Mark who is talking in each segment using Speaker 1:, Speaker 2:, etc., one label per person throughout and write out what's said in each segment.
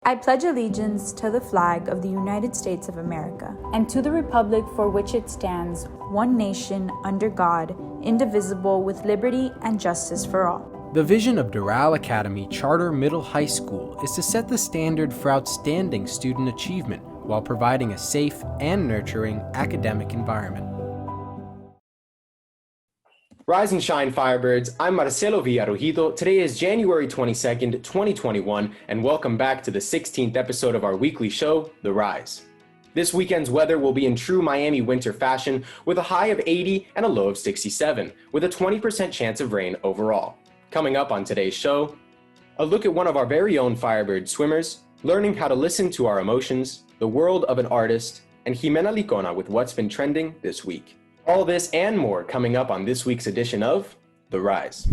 Speaker 1: I pledge allegiance to the flag of the United States of America and to the republic for which it stands, one nation, under God, indivisible, with liberty and justice for all.
Speaker 2: The vision of Doral Academy Charter Middle High School is to set the standard for outstanding student achievement while providing a safe and nurturing academic environment.
Speaker 3: Rise and shine, Firebirds. I'm Marcelo Villarrujido. Today is January 22nd, 2021, and welcome back to the 16th episode of our weekly show, The Rise. This weekend's weather will be in true Miami winter fashion, with a high of 80 and a low of 67, with a 20% chance of rain overall. Coming up on today's show, a look at one of our very own Firebird swimmers, learning how to listen to our emotions, the world of an artist, and Jimena Licona with what's been trending this week. All this and more coming up on this week's edition of The Rise.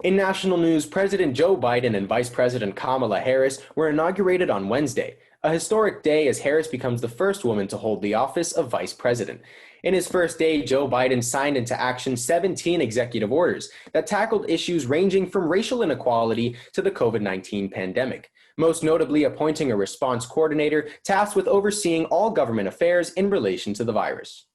Speaker 3: In national news, President Joe Biden and Vice President Kamala Harris were inaugurated on Wednesday, a historic day as Harris becomes the first woman to hold the office of Vice President. In his first day, Joe Biden signed into action 17 executive orders that tackled issues ranging from racial inequality to the COVID-19 pandemic, most notably appointing a response coordinator tasked with overseeing all government affairs in relation to the virus.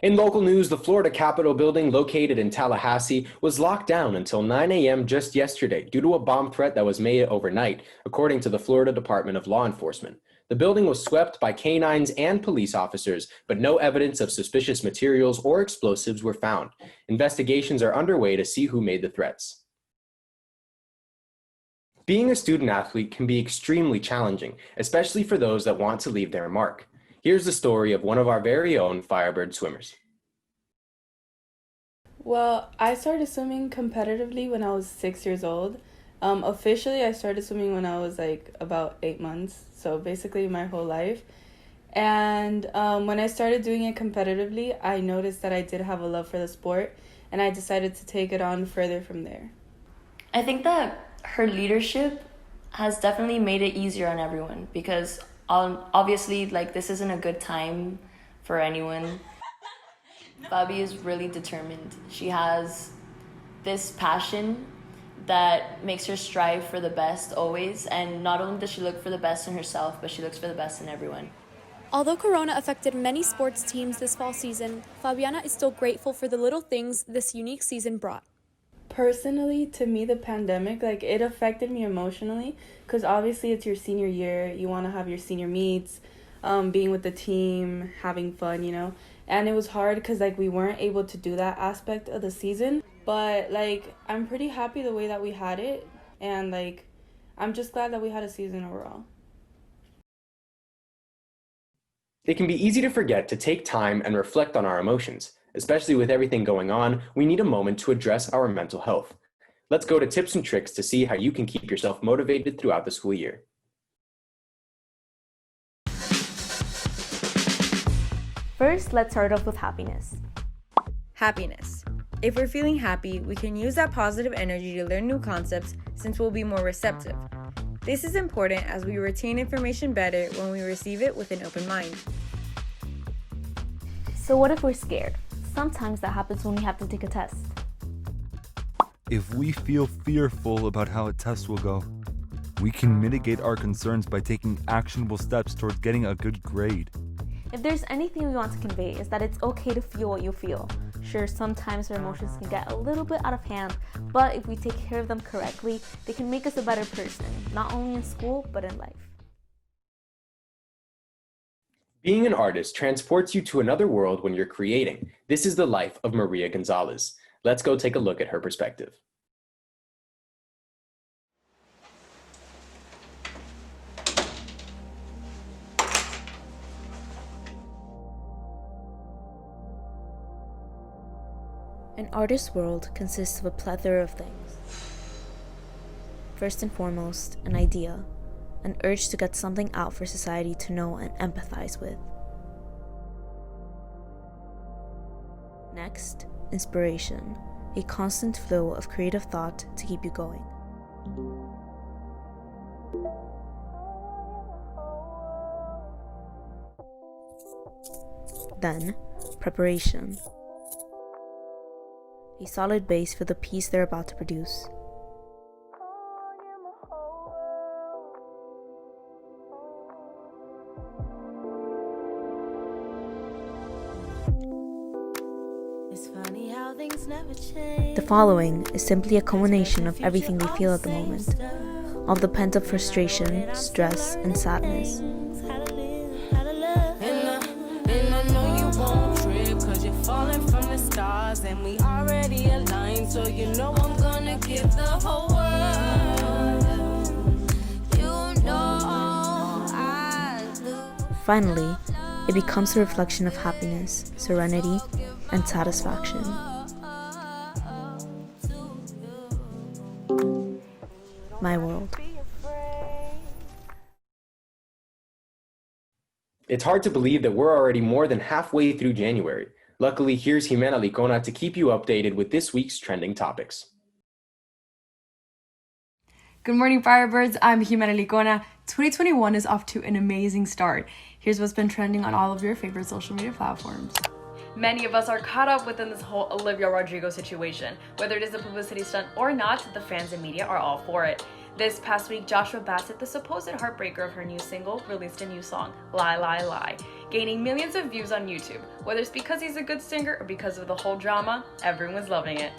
Speaker 3: In local news, the Florida Capitol building located in Tallahassee was locked down until 9 a.m. just yesterday due to a bomb threat that was made overnight, according to the Florida Department of Law Enforcement. The building was swept by canines and police officers, but no evidence of suspicious materials or explosives were found. Investigations are underway to see who made the threats. Being a student athlete can be extremely challenging, especially for those that want to leave their mark. Here's the story of one of our very own Firebird swimmers.
Speaker 4: Well, I started swimming competitively when I was 6 years old. Officially, I started swimming when I was about 8 months, so basically my whole life. And when I started doing it competitively, I noticed that I did have a love for the sport, and I decided to take it on further from there.
Speaker 5: I think that her leadership has definitely made it easier on everyone because obviously, this isn't a good time for anyone. Fabi is really determined. She has this passion that makes her strive for the best always, and not only does she look for the best in herself, but she looks for the best in everyone.
Speaker 6: Although Corona affected many sports teams this fall season, Fabiana is still grateful for the little things this unique season brought.
Speaker 4: Personally, to me, the pandemic, it affected me emotionally because obviously it's your senior year. You want to have your senior meets, being with the team, having fun, And it was hard because, we weren't able to do that aspect of the season. But, I'm pretty happy the way that we had it. And, I'm just glad that we had a season overall.
Speaker 3: It can be easy to forget to take time and reflect on our emotions. Especially with everything going on, we need a moment to address our mental health. Let's go to tips and tricks to see how you can keep yourself motivated throughout the school year.
Speaker 7: First, let's start off with happiness.
Speaker 8: Happiness. If we're feeling happy, we can use that positive energy to learn new concepts since we'll be more receptive. This is important as we retain information better when we receive it with an open mind.
Speaker 7: So what if we're scared? Sometimes that happens when we have to take a test.
Speaker 9: If we feel fearful about how a test will go, we can mitigate our concerns by taking actionable steps towards getting a good grade.
Speaker 7: If there's anything we want to convey, is that it's okay to feel what you feel. Sure, sometimes our emotions can get a little bit out of hand, but if we take care of them correctly, they can make us a better person, not only in school, but in life.
Speaker 3: Being an artist transports you to another world when you're creating. This is the life of Maria Gonzalez. Let's go take a look at her perspective.
Speaker 7: An artist's world consists of a plethora of things. First and foremost, an idea, an urge to get something out for society to know and empathize with. Next, inspiration, a constant flow of creative thought to keep you going. Then, preparation, a solid base for the piece they're about to produce. The following is simply a culmination of everything they feel at the moment, all the pent-up frustration, stress, and sadness.
Speaker 10: Falling from the stars and we already aligned, so you know I'm gonna give the whole world. You know I do.
Speaker 7: Finally, it becomes a reflection of happiness, serenity, and satisfaction. My world.
Speaker 3: It's hard to believe that we're already more than halfway through January. Luckily, here's Jimena Licona to keep you updated with this week's trending topics.
Speaker 11: Good morning, Firebirds. I'm Jimena Licona. 2021 is off to an amazing start. Here's what's been trending on all of your favorite social media platforms. Many of us are caught up within this whole Olivia Rodrigo situation. Whether it is a publicity stunt or not, the fans and media are all for it. This past week, Joshua Bassett, the supposed heartbreaker of her new single, released a new song, Lie, Lie, Lie, gaining millions of views on YouTube. Whether it's because he's a good singer or because of the whole drama, everyone's loving it.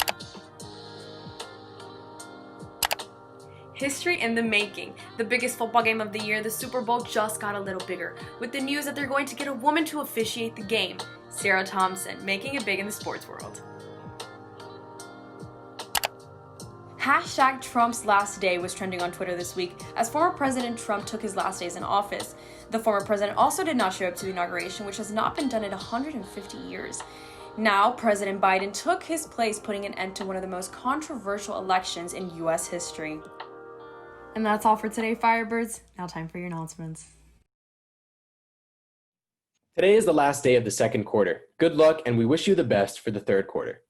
Speaker 11: History in the making. The biggest football game of the year, the Super Bowl, just got a little bigger, with the news that they're going to get a woman to officiate the game, Sarah Thompson, making it big in the sports world. Hashtag Trump's last day was trending on Twitter this week as former President Trump took his last days in office. The former president also did not show up to the inauguration, which has not been done in 150 years. Now, President Biden took his place, putting an end to one of the most controversial elections in U.S. history. And that's all for today, Firebirds. Now time for your announcements.
Speaker 3: Today is the last day of the second quarter. Good luck, and we wish you the best for the third quarter.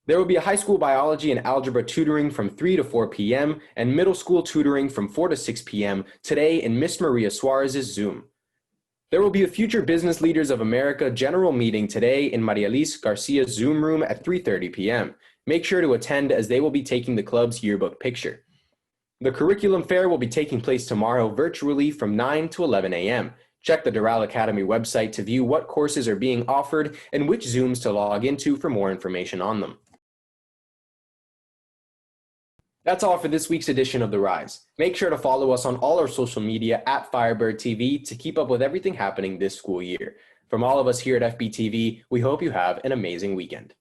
Speaker 3: There will be a high school biology and algebra tutoring from 3 to 4 p.m. and middle school tutoring from 4 to 6 p.m. today in Miss Maria Suarez's Zoom. There will be a Future Business Leaders of America general meeting today in Maria Liz Garcia's Zoom room at 3:30 p.m. Make sure to attend as they will be taking the club's yearbook picture. The curriculum fair will be taking place tomorrow virtually from 9 to 11 a.m. Check the Doral Academy website to view what courses are being offered and which Zooms to log into for more information on them. That's all for this week's edition of The Rise. Make sure to follow us on all our social media at Firebird TV to keep up with everything happening this school year. From all of us here at FBTV, we hope you have an amazing weekend.